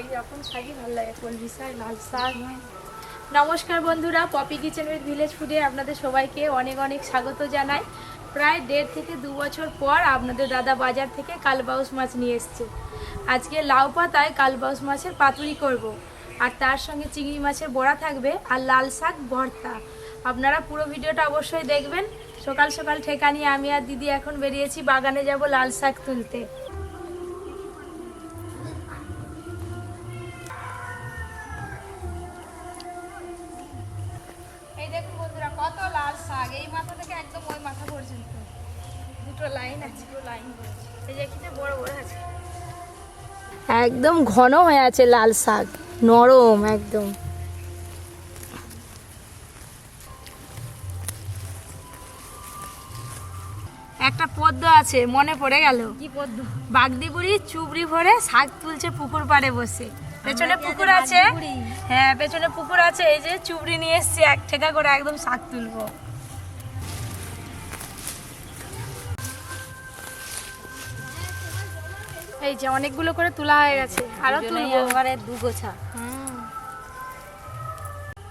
এইরকম শাকই ভালো লাগে, কলমি শাক, লাল শাক। নমস্কার বন্ধুরা, পপি কিচেন উইথ ভিলেজ ফুডে আপনাদের সবাইকে অনেক অনেক স্বাগত জানাই। প্রায় 1.5 থেকে 2 বছর পর আপনাদের দাদা বাজার থেকে কালবাউস মাছ নিয়ে এসছে। আজকে লাউ পাতায় কালবাউস মাছের পাতুরি করব, আর তার সঙ্গে চিংড়ি মাছের বড়া থাকবে আর লাল শাক ভর্তা। আপনারা পুরো ভিডিওটা অবশ্যই দেখবেন। সকাল সকাল ঠেকা নিয়ে আমি আর দিদি এখন বেরিয়েছি, বাগানে যাব লাল শাক তুলতে। এই দেখুন বন্ধুরা, কত লাল শাক, এই মাথা থেকে একদম ওই মাথা পর্যন্ত দুটো লাইন আছে, এই যে এখানে বড় বড় আছে, একদম ঘন হয়ে আছে লাল শাক, নরম একদম। একটা পদ্ম আছে, মনে পড়ে গেল। কি পদ্ম? বাগদিপুরি চুবড়ি ভরে শাক তুলছে পুকুর পাড়ে বসে। পেছনে পুকুর আছে, হ্যাঁ পেছনে পুকুর আছে। এই যে চুবড়ি নিয়ে এসছি, এক ঠেকা করে একদম শাক তুলবো। এই যে অনেকগুলো করে তোলা হয়ে গেছে, আরো তুলবো। এবারে দু গোছা।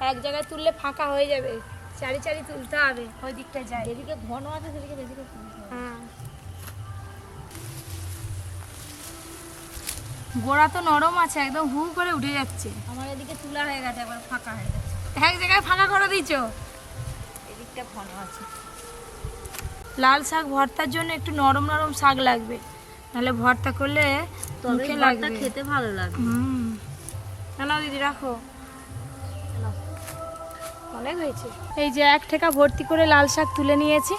এক জায়গায় তুললে ফাঁকা হয়ে যাবে, চারি চারি তুলতে হবে, ওই দিকটা যায়। যেদিকে ঘন আছে সেদিকে বেশি করে তুলতে হবে। হ্যাঁ, গোড়া তো নরম আছে, একদম হু করে উঠে যাচ্ছে। আমার এদিকে তুলা হয়ে গেছে, এবার ফাঁকা হয়ে গেছে। এক জায়গায় ফাঁকা করে দিয়েছো। এদিকটা ঘন আছে। লাল শাক ভর্তার জন্য একটু নরম নরম শাক লাগবে, নাহলে ভর্তা করলে মুখে লাগবে, খেতে ভালো লাগবে। নাও দিদি রাখো, অনেক হয়েছে। এই যে এক ঠেকা ভর্তি করে লাল শাক তুলে নিয়েছি,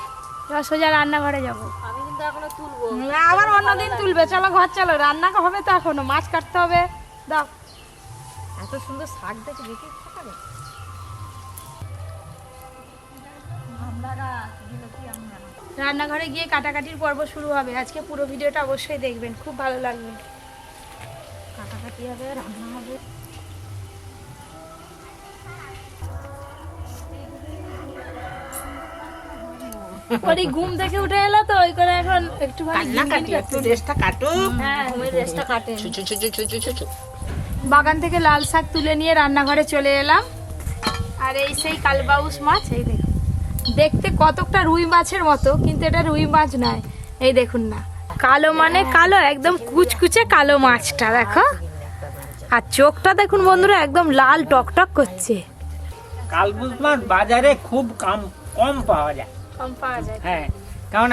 এবার সোজা রান্নাঘরে যাব। আমি কিন্তু এখনো তুলবো, আবার অন্যদিন তুলবে। চলো ঘর চলো, রান্না হবে তো, এখনো মাছ কাটতে হবে। দাও, এত সুন্দর শাক দেখে দেখে ইচ্ছা করে। রান্নাঘরে গিয়ে কাটাকাটির পর্ব শুরু হবে। আজকে পুরো ভিডিওটা অবশ্যই দেখবেন, খুব ভালো লাগবে। কাটাকাটি হবে, রান্না হবে। ওই ঘুম থেকে উঠে এলো তো, ওই করে এখন একটুখানি রেস্টটা কাটো। হ্যাঁ, ঘুমের রেস্টটা কাটে। বাগান থেকে লাল শাক তুলে নিয়ে রান্নাঘরে চলে এলাম। আর এই সেই কালবাউস মাছ, এই দেখুন, দেখতে কতটা রুই মাছের মতো, কিন্তু এটা রুই মাছ নয়। এই দেখুন না, কালো মানে কালো, একদম কুচকুচে কালো মাছটা দেখো। আর চোখটা দেখুন বন্ধুরা, একদম লাল টকটক করছে। কালবাউস মাছ বাজারে খুব কম পাওয়া যায়। কম পাওয়া যায়, হ্যাঁ, কারণ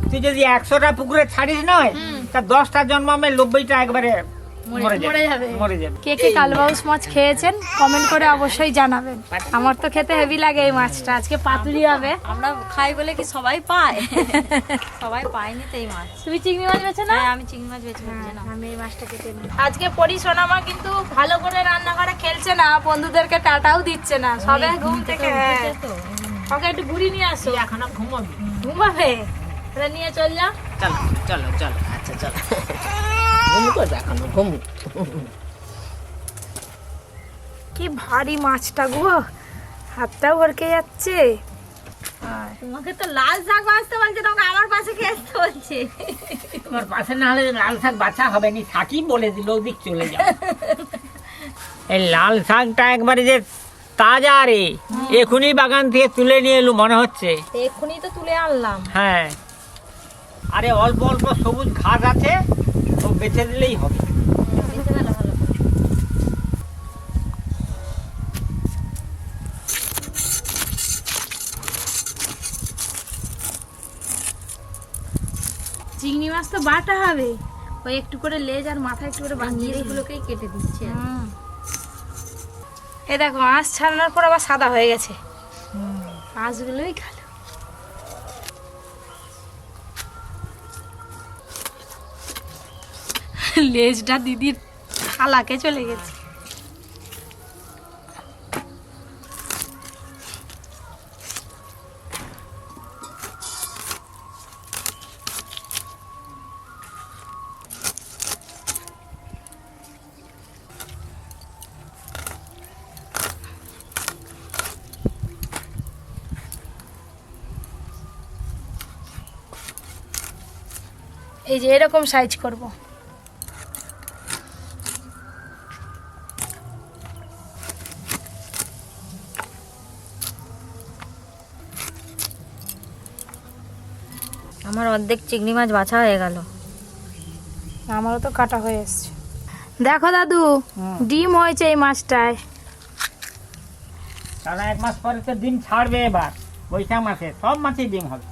তুই যদি 100টা পুকুরে ছাড়িস নয়, তা 10টা জন্মাবে, 90টা একবারে মরে যাবে। কে কে কালবাউস মাছ খেয়েছেন কমেন্ট করে অবশ্যই জানাবেন। আমার তো খেতে হেভি লাগে এই মাছটা। আজকে পাতুরি হবে। আমরা খাই বলে কি সবাই পায়? সবাই পায়নি তো এই মাছ। তুমি চিংড়ি মাছ বেছে না? আমি চিংড়ি মাছ বেছে না, আমি এই মাছটা কেটে নিই। আজকে পরি সোনামা কিন্তু ভালো করে রান্নাঘরে খেলছে না, বন্ধুদেরকে টাটাও দিচ্ছে না, সবে ঘুম থেকে। ওকে একটু ঘুরি নিয়ে আসো। এখন ঘুমাবে, তাহলে নিয়ে চল যা। চলো আচ্ছা চলো, ঘুমু করবে এখন, ঘুমু। কি ভারী মাছটা গো, হাতটাও ভরকে যাচ্ছে। তোমাকে তো লাল শাক বাঁচতে বলছে, তোমাকে আমার পাশে খেয়ে আসতে বলছে। তোমার পাশে না হলে লাল শাক বাছা হবে নি, শাকই বলে দিল ওদিক চলে যাও। এই লাল শাকটা একবারে যে তাজা রে, এখনই বাগান থেকে তুলে নিয়ে এলু মনে হচ্ছে। এক্ষুনি তো তুলে আনলাম। হ্যাঁ, আরে অল্প অল্প সবুজ ঘাস আছে, সব বেছে দিলেই হবে। চিংড়ি মাছ তো বাটা হবে, ওই একটু করে লেজ আর মাথা একটু করে বানিয়ে এগুলোকেই কেটে দিচ্ছে। এই দেখো, আঁশ ছাড়ানোর পর আবার সাদা হয়ে গেছে। আঁশগুলোই কালো। লেজটা দিদির থালাকে চলে গেছে। এই যে এরকম সাইজ করব। আমার অর্ধেক চিংড়ি মাছ বাছা হয়ে গেল। আমারও তো কাটা হয়ে এসছে। দেখো দাদু, ডিম হয়েছে এই মাছটায়। তারা 1 মাস পরে তো ডিম ছাড়বে। এবার বৈশাখ মাসে সব মাছে ডিম হবে।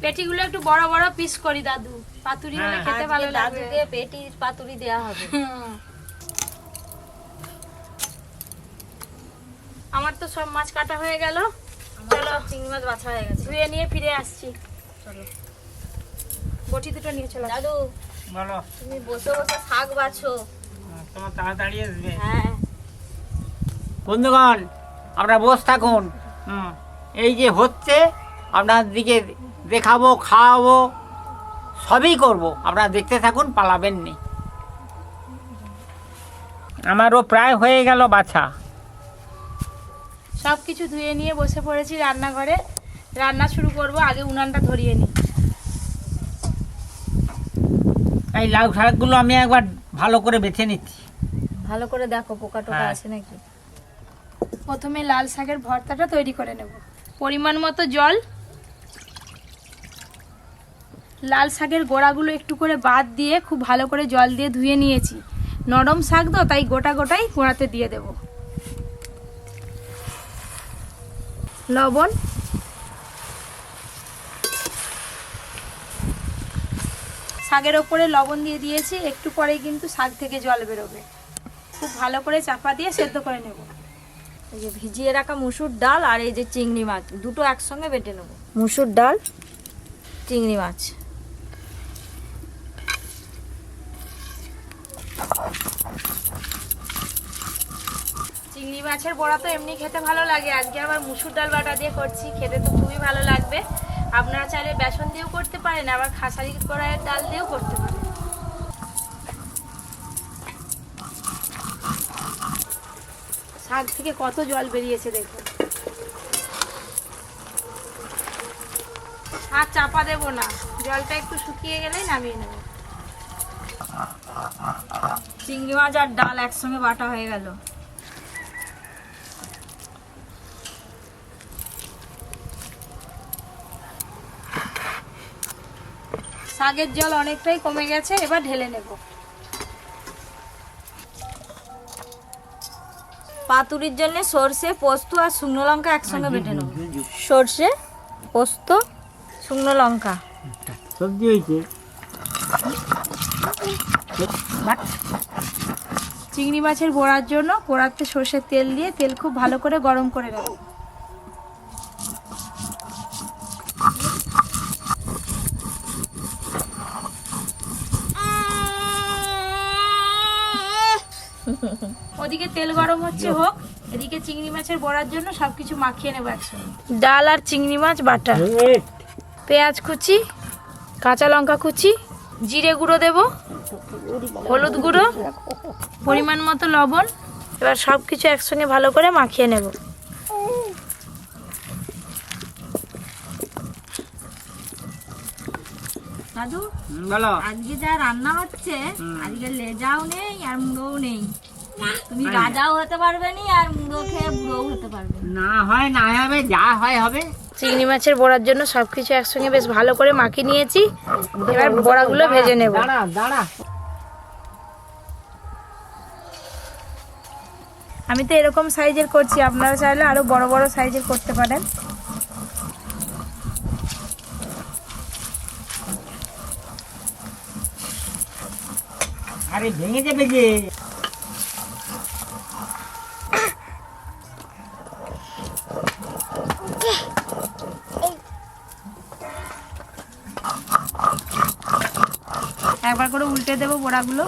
পেটিগুলো একটু বড় বড় পিস করি দাদু, পাতুরি হলে খেতে ভালো লাগবে। দাদুকে পেটি পাতুরি দেয়া হবে। আমার তো সব মাছ কাটা হয়ে গেল। চলো, চিংড়ি মাছ বাছা হয়ে গেছে। ধুয়ে নিয়ে ফিরে আসছি। চলো, বটি দুটো নিয়ে চলো। দাদু বলো, তুমি বসে বসে শাক বাছো। তোমার তাড়াতাড়ি আসবে। হ্যাঁ, বন্ধুগণ, আমরা বস থাকুন। এই যে হচ্ছে, আপনার দিকে দেখাবো, খাওয়াবো, সবই করব। আপনারা দেখতে থাকুন, পালাবেন নি। আমারও প্রায় হয়ে গেল বাছা। সব কিছু ধুয়ে নিয়ে বসে পড়েছি রান্নাঘরে। রান্না শুরু করব, আগে উনানটা ধরিয়ে নিই। এই লাউ শাকগুলো আমি একবার ভালো করে বেছে নিচ্ছি। ভালো করে দেখো পোকা টোকা হ্যাঁ। আছে নাকি। প্রথমে লাল শাকের ভর্তাটা তৈরি করে নেব। পরিমাণ মতো জল। লাল শাকের গোড়াগুলো একটু করে বাদ দিয়ে খুব ভালো করে জল দিয়ে ধুয়ে নিয়েছি। নরম শাক তো, তাই গোটা গোটাই গোড়াতে দিয়ে দেব। লবণ, শাকের ওপরে লবণ দিয়ে দিয়েছি। একটু পরেই কিন্তু শাক থেকে জল বেরোবে। খুব ভালো করে চাপা দিয়ে সেদ্ধ করে নেব। এই যে ভিজিয়ে রাখা মুসুর ডাল আর এই যে চিংড়ি মাছ দুটো একসঙ্গে বেটে নেব। মুসুর ডাল, চিংড়ি মাছ। চিংড়ি মাছের বড়া তো এমনি খেতে ভালো লাগে, আজকে আবার মুসুর ডাল বাটা দিয়ে করছি। খেতে তো খুবই ভালো লাগবে। আপনারা চাইলে বেসন দিয়েও করতে পারেন, আবার খাসারি কড়াইয়ের ডাল দিয়েও করতে পারেন। শাক থেকে কত জল বেরিয়েছে দেখুন। আর চাপা দেব না, জলটা একটু শুকিয়ে গেলেই নামিয়ে নেব। চিংড়ি মাছ আর ডাল একসঙ্গে বাটা হয়ে গেল। শাকের জল অনেকটাই কমে গেছে, এবার ঢেলে নেব। পাতুরির জন্য সর্ষে, পোস্ত আর শুকনো লঙ্কা একসঙ্গে বেটে নেব। সর্ষে, পোস্ত, শুকনো লঙ্কা। সবজি হয়েছে। চিংড়ি মাছের বড়ার জন্য কড়াতে সর্ষের তেল দিয়ে তেল খুব ভালো করে গরম করে নেব। ওদিকে তেল গরম হচ্ছে হোক, এদিকে চিংড়ি মাছের বড়ার জন্য সবকিছু মাখিয়ে নেবো একসঙ্গে। ডাল আর চিংড়ি মাছ বাটা, পেঁয়াজ কুচি, কাঁচা লঙ্কা কুচি, জিরে গুঁড়ো দেব, হলুদ গুঁড়ো, পরিমাণ মতো লবণ। এবার সব কিছু একসঙ্গে ভালো করে মাখিয়ে নেব। দাদু বলো, আজকে যা রান্না হচ্ছে, আজকে লেজাও নেই আর মুড়োও নেই। তুমি রাজাও হতে পারবে নি আর মুড়ো খেয়ে বুড়োও হতে পারবে না। না হয় না হবে, যা হয় হবে। চিংড়ি মাছের বড়ার জন্য সবকিছু একসঙ্গে বেশ ভালো করে মাখিয়ে নিয়েছি। এবার বড়াগুলো ভেজে নেব। দাঁড়া দাঁড়া। আমি তো এরকম সাইজের করছি, আপনারা চাইলে আরো বড় বড় সাইজের করতে পারেন। আরে ভেঙে যাবে যে। একবার করে উল্টে দেবো বড়াগুলো।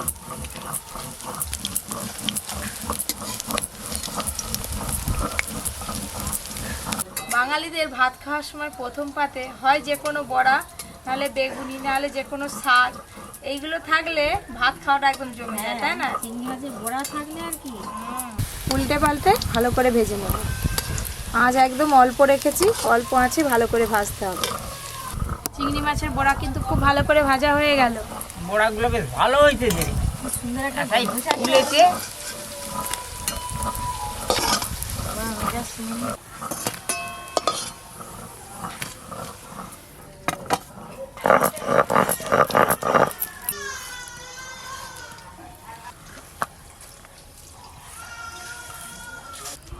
বাঙালিদের ভাত খাওয়ার সময় প্রথম পাতে হয় যে কোনো বড়া, নাহলে বেগুনি, নাহলে যে কোনো শাক, এইগুলো থাকলে ভাত খাওয়াটা একদম জমে যায়, তাই না? চিংড়ি মাছের বড়া থাকলে আর কি। উল্টে পাল্টে ভালো করে ভেজে নেব। আজ একদম অল্প রেখেছি, অল্প আঁচে ভালো করে ভাজতে হবে। চিংড়ি মাছের বড়া কিন্তু খুব ভালো করে ভাজা হয়ে গেল। বড়াগুলো বেশ ভালো হয়েছে যে, সুন্দর একটা তাই ফুলেছে।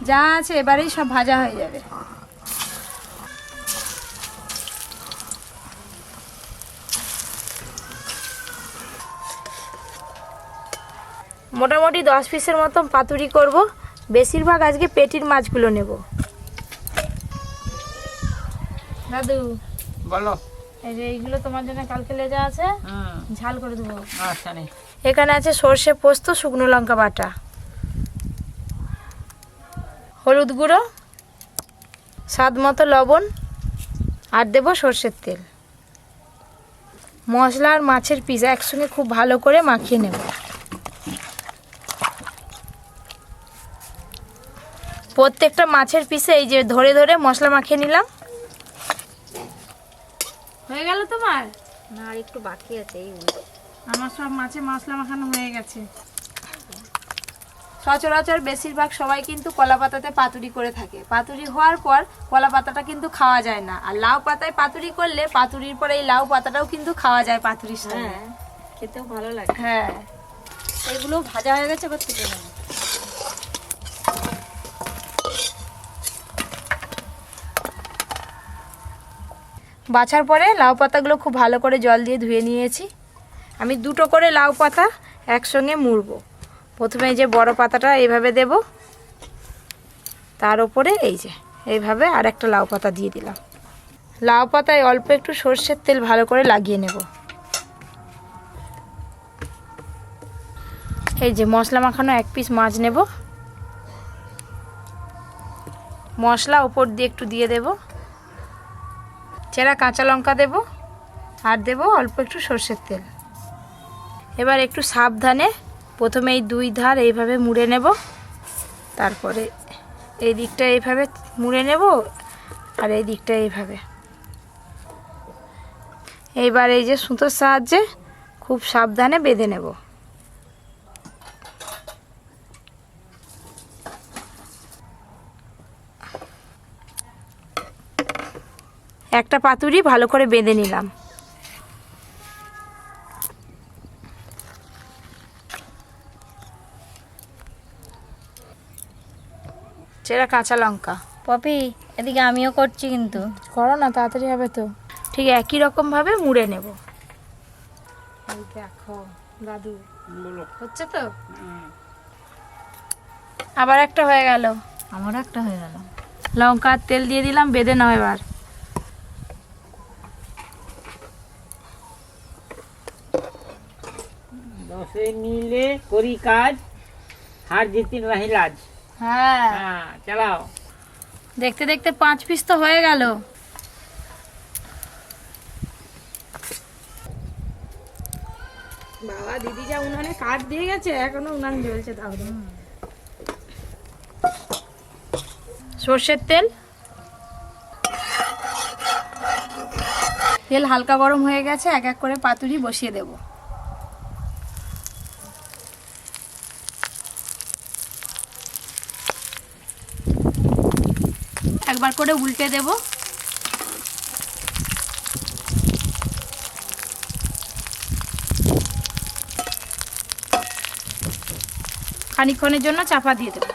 যা আছে এবারেই সব ভাজা হয়ে যাবে। মোটামুটি 10 পিসের মতন পাতুরি করব। বেশিরভাগ আজকে পেটির মাছগুলো নেব। দাদু বলো। এই যে এইগুলো তোমার জন্য কালকে লেজা আছে, ঝাল করে দেবো। আচ্ছা নে। এখানে আছে সর্ষে পোস্ত, শুকনো লঙ্কা বাটা, হলুদ গুঁড়ো, স্বাদ মতো লবণ, আর দেবো সর্ষের তেল। মশলা আর মাছের পিস একসঙ্গে খুব ভালো করে মাখিয়ে নেব। প্রত্যেকটা মাছের পিসে এই যে ধরে ধরে মশলা মাখিয়ে নিলাম। হয়ে গেল তোমার? না, আর একটু বাকি আছে। এই আমার সব মাছে মশলা মাখানো হয়ে গেছে। সচরাচর বেশিরভাগ সবাই কিন্তু কলা পাতাতে পাতুরি করে থাকে। পাতুরি হওয়ার পর কলা পাতাটা কিন্তু খাওয়া যায় না, আর লাউ পাতায় পাতুরি করলে পাতুরির পরে এই লাউ পাতাটাও কিন্তু খাওয়া যায় পাতুরির সাথে। হ্যাঁ, খেতেও ভালো লাগে। হ্যাঁ, এগুলো ভাজা হয়ে গেছে, এবার তুলে নেব। বাছার পরে লাউ পাতাগুলো খুব ভালো করে জল দিয়ে ধুয়ে নিয়েছি। আমি 2টো করে লাউ পাতা একসঙ্গে মুড়ব। প্রথমে এই যে বড় পাতাটা এইভাবে দেব, তার উপরে এই যে এইভাবে আর একটা লাউ পাতা দিয়ে দিলাম। লাউ পাতায় অল্প একটু সর্ষের তেল ভালো করে লাগিয়ে নেব। এই যে মশলা মাখানো 1 পিস মাছ নেব, মশলা উপর দিয়ে একটু দিয়ে দেব, চেরা কাঁচা লঙ্কা দেব, আর দেব অল্প একটু সর্ষের তেল। এবার একটু সাবধানে প্রথমে এই 2 ধার এইভাবে মুড়ে নেব, তারপরে এই দিকটা এইভাবে মুড়ে নেব, আর এই দিকটা এইভাবে। এইবার এই যে সুতোর সাহায্যে খুব সাবধানে বেঁধে নেব। একটা পাতুরি ভালো করে বেঁধে নিলাম। চেরা কাঁচা লঙ্কা। পপি, এদিকে আমিও করছি কিন্তু। করো না, তাড়াতাড়ি হবে তো। ঠিক একই রকম ভাবে মুড়ে নেব। এই দেখো দাদু, হচ্ছে তো? আবার একটা হয়ে গেল। আমারও একটা হয়ে গেল। লঙ্কা আর তেল দিয়ে দিলাম, বেঁধে নাও এবার। দশে মিলে করি কাজ, হার জিতিন রাহি লাজ। হ্যাঁ, হ্যাঁ, চালাও। দেখতে দেখতে 5 পিস তো হয়ে গেল। বাবা, দিদি যা উনানে কাঠ দিয়ে গেছে, এখনো উনান জ্বলছে। তাহলে সর্ষের তেল, তেল হালকা গরম হয়ে গেছে, এক এক করে পাতুরি বসিয়ে দেব। একবার করে উল্টে দেব। খানিকক্ষণের জন্য চাপা দিয়ে দেব।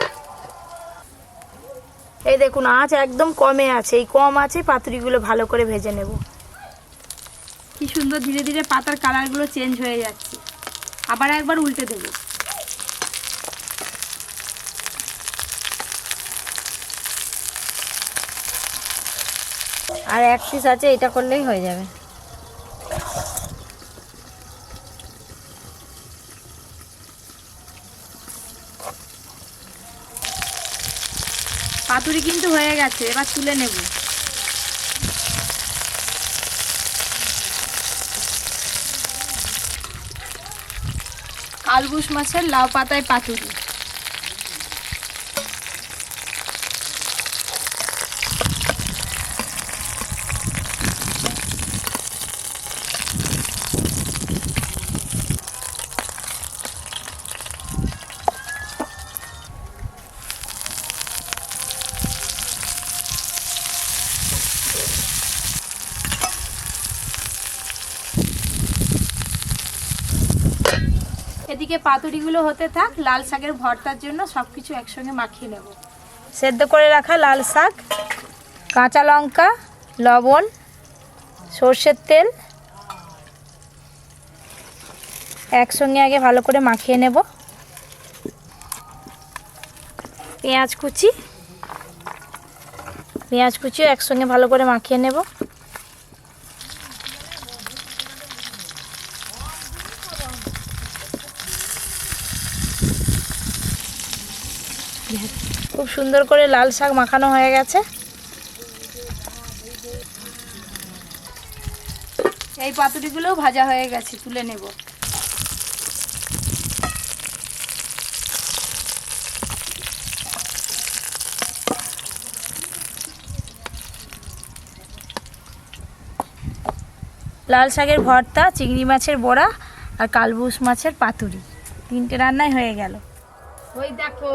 এই দেখুন, আঁচ একদম কমে আছে। এই কম আছে পাতুরিগুলো ভালো করে ভেজে নেব। কি সুন্দর ধীরে ধীরে পাতার কালারগুলো চেঞ্জ হয়ে যাচ্ছে। আবার একবার উল্টে দেব। আর 1 পিস আছে, এটা করলেই হয়ে যাবে। পাতুরি কিন্তু হয়ে গেছে, এবার তুলে নেব। কালবুশ মাছের লাউ পাতায় পাতুরি। এদিকে পাতুরিগুলো হতে থাক। লাল শাকের ভর্তার জন্য সবকিছু একসঙ্গে মাখিয়ে নেব। সেদ্ধ করে রাখা লাল শাক, কাঁচা লঙ্কা, লবণ, সর্ষের তেল একসঙ্গে আগে ভালো করে মাখিয়ে নেব। পেঁয়াজ কুচিও একসঙ্গে ভালো করে মাখিয়ে নেব। খুব সুন্দর করে লাল শাক মাখানো হয়ে গেছে। এই পাতুরিগুলোও ভাজা হয়ে গেছে, তুলে নেব। লাল শাকের ভর্তা, চিংড়ি মাছের বড়া আর কালবুস মাছের পাতুরি, 3টে রান্নাই হয়ে গেল। ওই দেখো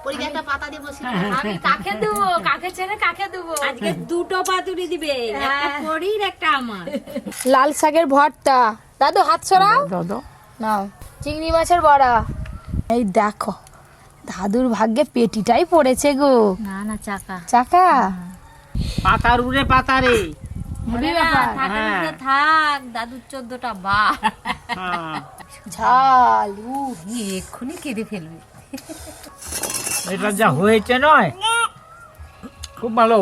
পরিবারটা পাতা দিয়ে বসে আমি কাকে দেবো, কাকে ছেড়ে কাকে দেবো? আজকে 2টো পাতুরি দিবে, একটা পরির একটা আমার। লাল শাকের ভর্তা, দাদু হাত সরাও, নাও চিংড়ি মাছের বড়া। এই দেখো দাদুর ভাগ্যে পেটিটাই পড়েছে গো। না না চাকা চাকা পাতার উড়ে পাতারে। থাক, দাদুর 14টা বা ঝাল এক্ষুনি কেঁদে ফেলবে। এটা যা হয়েছে নয়, খুব ভালো।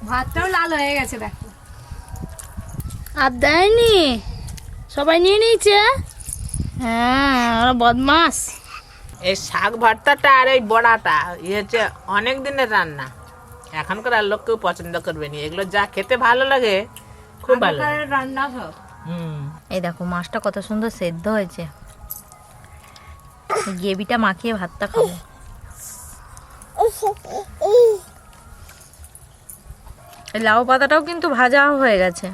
ভাতটাও লাল হয়ে গেছে দেখো। আর দেয়নি, সবাই নিয়ে নিয়েছে। হ্যাঁ ওরা বদমাস। এই শাক ভর্তাটা আর এই বড়াটা হচ্ছে অনেক দিনের রান্না, এখনকার আর লোক কেউ পছন্দ করবে না। এগুলো যা খেতে ভালো লাগে, খুব ভালো লাগে। রান্না সব। এই দেখো মাছটা কত সুন্দর সেদ্ধ হয়েছে, গ্রেভিটা মাখিয়ে ভাতটা খাবো। এই লাউ পাতাটাও কিন্তু ভাজা হয়ে গেছে।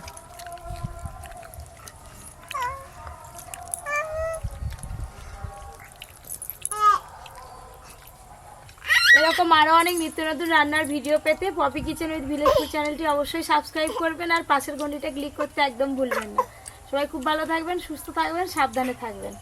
এরকম আরো অনেক নিত্য নতুন রান্নার ভিডিও পেতে Popy kitchen with village food চ্যানেলটি অবশ্যই সাবস্ক্রাইব করবেন আর পাশের ঘন্টিটা ক্লিক করতে একদম ভুলবেন না। সবাই খুব ভালো থাকবেন, সুস্থ থাকবেন, সাবধানে থাকবেন।